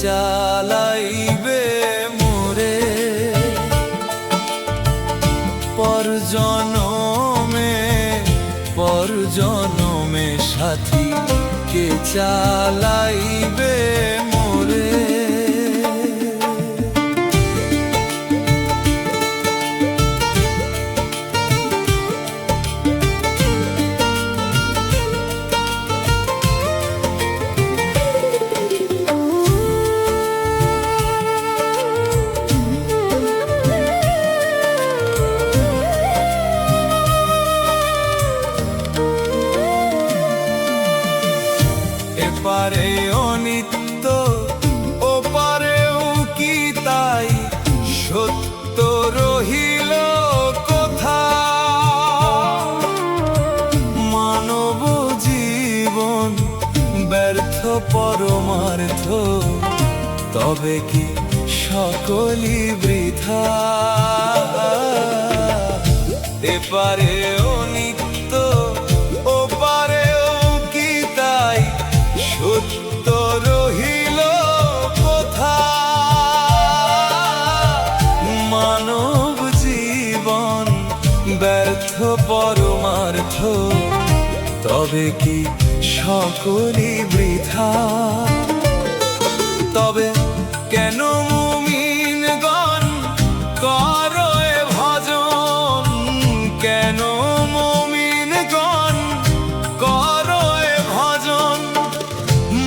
চালাইবে মোরে পর জনমে সাথী কে চালাইবে মোরে। এপারে অনিত্য ওপারেও কি তাই সত্য রহিল কোথা। মানব জীবন ব্যর্থ পরমার্থ তবে কি সকলই বৃথা। এপারে অনিত্য ওপারেও কি তাই সত্য রহিল কোথা। মানব জীবন ব্যর্থ পরমার্থ তবে কি সকলই বৃথা। তবে কেন মুমিনগণ করো এ ভজন, কেন মুমিনগণ করো এ ভজন।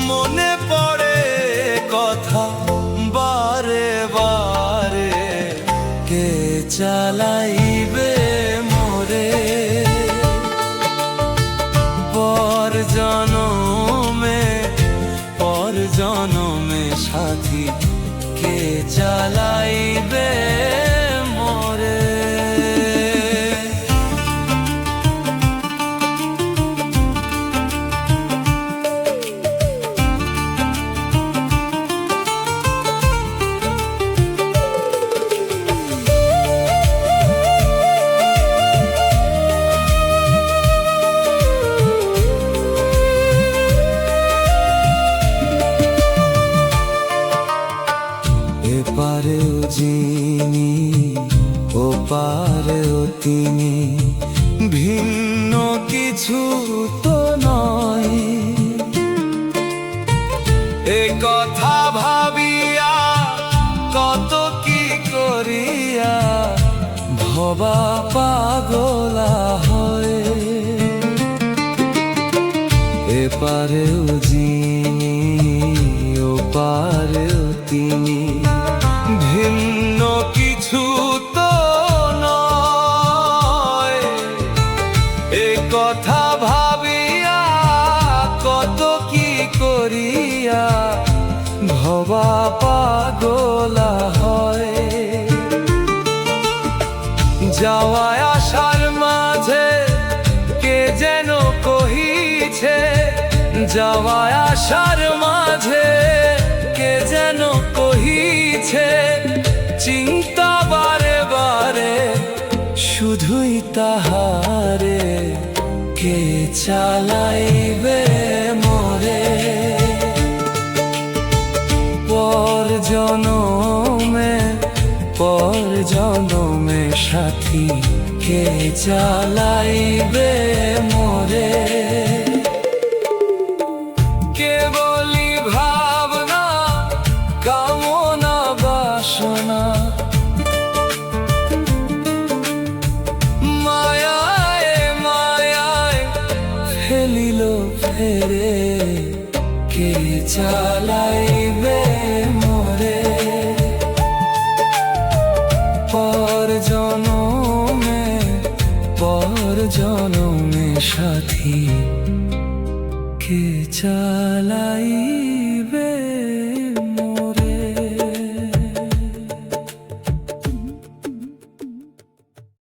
মনে পড়ে কথা বারে বারে কে চালাইবে মোরে পর জনমে সাথী কে চালাইবে মোরে। এপারেও যিনি ওপারেও তিনি, ভিন্ন কিছু তো নয়। এ কথা ভাবিয়া কত কি করিয়া ভবা পাগলা হয়। এপারেও যিনি ওপারেও তিনি, ভিন্ন কিছু তো নয়। এ কথা ভাবিয়া কত কি করিয়া ভবা পাগলা হয়। যাওয়া আসার মাঝে কে যেন কহিছে, যাওয়া আসার মাঝে কে যেন কহিছে, চিন্তা বারে বারে শুধুই তাহারে কে চালাইবে মোরে পর জনমে সাথী কে চালাইবে মোরে। কেবলি ভাবনা কামনা বাসনা মায়ায় ফেলিল ফেরে কে চালাইবে মোরে পর জনমে সাথী কে চালাইবে।